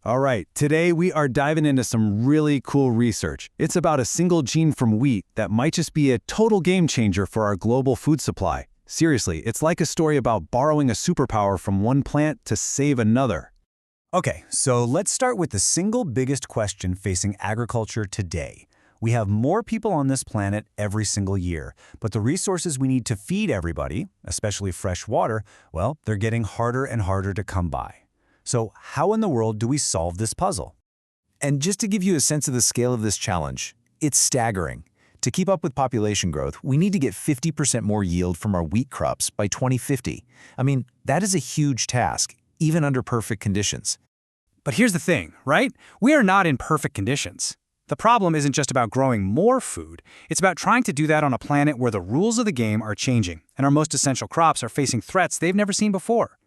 All right, today we are diving into some really cool research. It's about a single gene from wheat that might just be a total game changer for our global food supply. Seriously, it's like a story about borrowing a superpower from one plant to save another. Okay, so let's start with the single biggest question facing agriculture today. We have more people on this planet every single year, but the resources we need to feed everybody, especially fresh water, well, they're getting harder and harder to come by. So how in the world do we solve this puzzle? And just to give you a sense of the scale of this challenge, it's staggering. To keep up with population growth, we need to get 50% more yield from our wheat crops by 2050. I mean, that is a huge task, even under perfect conditions. But here's the thing, right? We are not in perfect conditions. The problem isn't just about growing more food, it's about trying to do that on a planet where the rules of the game are changing, and our most essential crops are facing threats they've never seen before.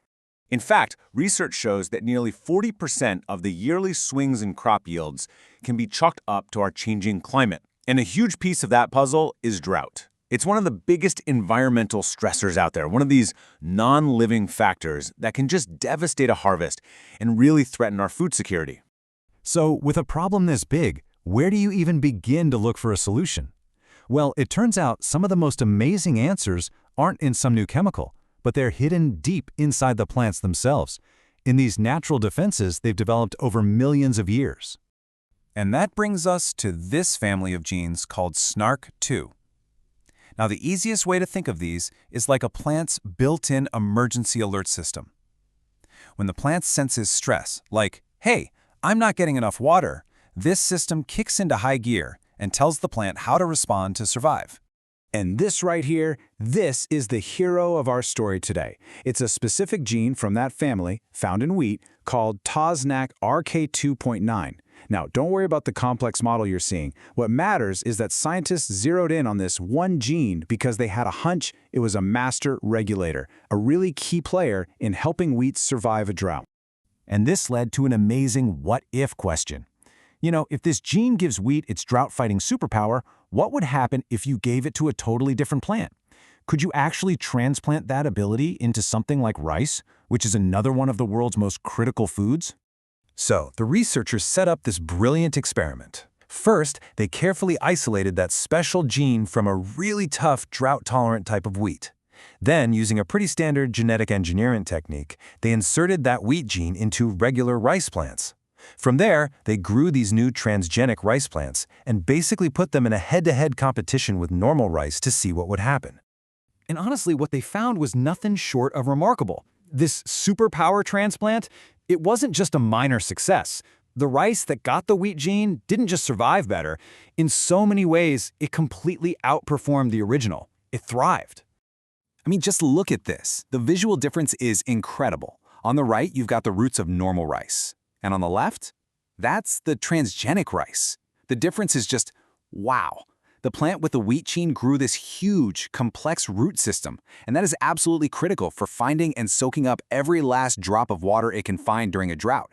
In fact, research shows that nearly 40% of the yearly swings in crop yields can be chalked up to our changing climate. And a huge piece of that puzzle is drought. It's one of the biggest environmental stressors out there, one of these non-living factors that can just devastate a harvest and really threaten our food security. So, with a problem this big, where do you even begin to look for a solution? Well, it turns out some of the most amazing answers aren't in some new chemical, but they're hidden deep inside the plants themselves. In these natural defenses they've developed over millions of years. And that brings us to this family of genes called SNARC2. Now, the easiest way to think of these is like a plant's built-in emergency alert system. When the plant senses stress, like, hey, I'm not getting enough water, this system kicks into high gear and tells the plant how to respond to survive. And this right here, this is the hero of our story today. It's a specific gene from that family, found in wheat, called TOSNAC RK2.9. Now, don't worry about the complex model you're seeing. What matters is that scientists zeroed in on this one gene because they had a hunch it was a master regulator, a really key player in helping wheat survive a drought. And this led to an amazing what-if question. You know, if this gene gives wheat its drought-fighting superpower, what would happen if you gave it to a totally different plant? Could you actually transplant that ability into something like rice, which is another one of the world's most critical foods? So, the researchers set up this brilliant experiment. First, they carefully isolated that special gene from a really tough, drought-tolerant type of wheat. Then, using a pretty standard genetic engineering technique, they inserted that wheat gene into regular rice plants. From there, they grew these new transgenic rice plants and basically put them in a head-to-head competition with normal rice to see what would happen. And honestly, what they found was nothing short of remarkable. This superpower transplant, it wasn't just a minor success. The rice that got the wheat gene didn't just survive better. In so many ways, it completely outperformed the original. It thrived. I mean, just look at this. The visual difference is incredible. On the right, you've got the roots of normal rice. And on the left, that's the transgenic rice. The difference is just, wow. The plant with the wheat gene grew this huge, complex root system, and that is absolutely critical for finding and soaking up every last drop of water it can find during a drought.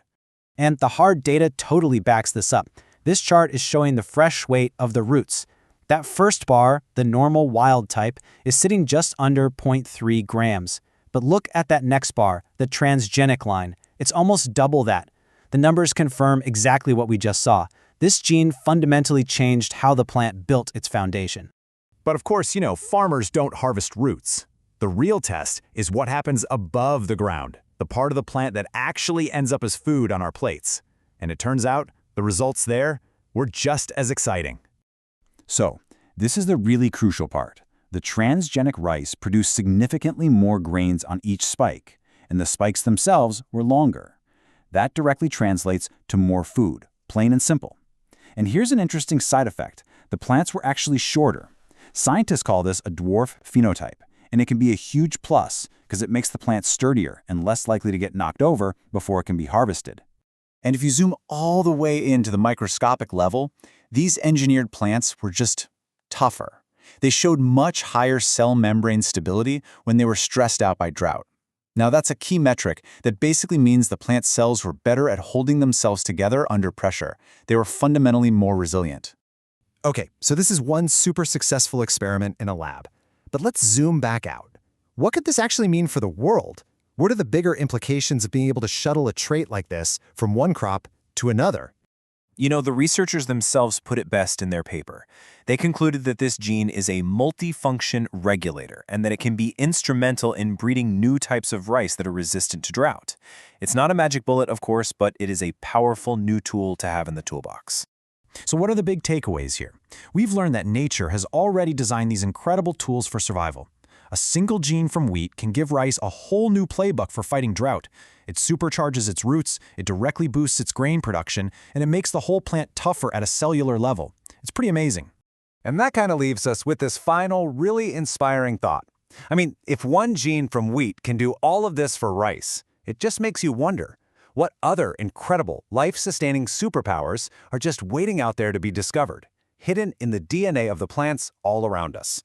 And the hard data totally backs this up. This chart is showing the fresh weight of the roots. That first bar, the normal wild type, is sitting just under 0.3 grams. But look at that next bar, the transgenic line. It's almost double that. The numbers confirm exactly what we just saw. This gene fundamentally changed how the plant built its foundation. But of course, farmers don't harvest roots. The real test is what happens above the ground, the part of the plant that actually ends up as food on our plates. And it turns out, the results there were just as exciting. So, this is the really crucial part. The transgenic rice produced significantly more grains on each spike, and the spikes themselves were longer. That directly translates to more food, plain and simple. And here's an interesting side effect. The plants were actually shorter. Scientists call this a dwarf phenotype, and it can be a huge plus because it makes the plant sturdier and less likely to get knocked over before it can be harvested. And if you zoom all the way into the microscopic level, these engineered plants were just tougher. They showed much higher cell membrane stability when they were stressed out by drought. Now, that's a key metric that basically means the plant cells were better at holding themselves together under pressure. They were fundamentally more resilient. Okay, so this is one super successful experiment in a lab. But let's zoom back out. What could this actually mean for the world? What are the bigger implications of being able to shuttle a trait like this from one crop to another? You know, the researchers themselves put it best in their paper. They concluded that this gene is a multifunction regulator and that it can be instrumental in breeding new types of rice that are resistant to drought. It's not a magic bullet, of course, but it is a powerful new tool to have in the toolbox. So what are the big takeaways here? We've learned that nature has already designed these incredible tools for survival. A single gene from wheat can give rice a whole new playbook for fighting drought. It supercharges its roots, it directly boosts its grain production, and it makes the whole plant tougher at a cellular level. It's pretty amazing. And that kind of leaves us with this final, really inspiring thought. I mean, if one gene from wheat can do all of this for rice, it just makes you wonder, what other incredible, life-sustaining superpowers are just waiting out there to be discovered, hidden in the DNA of the plants all around us?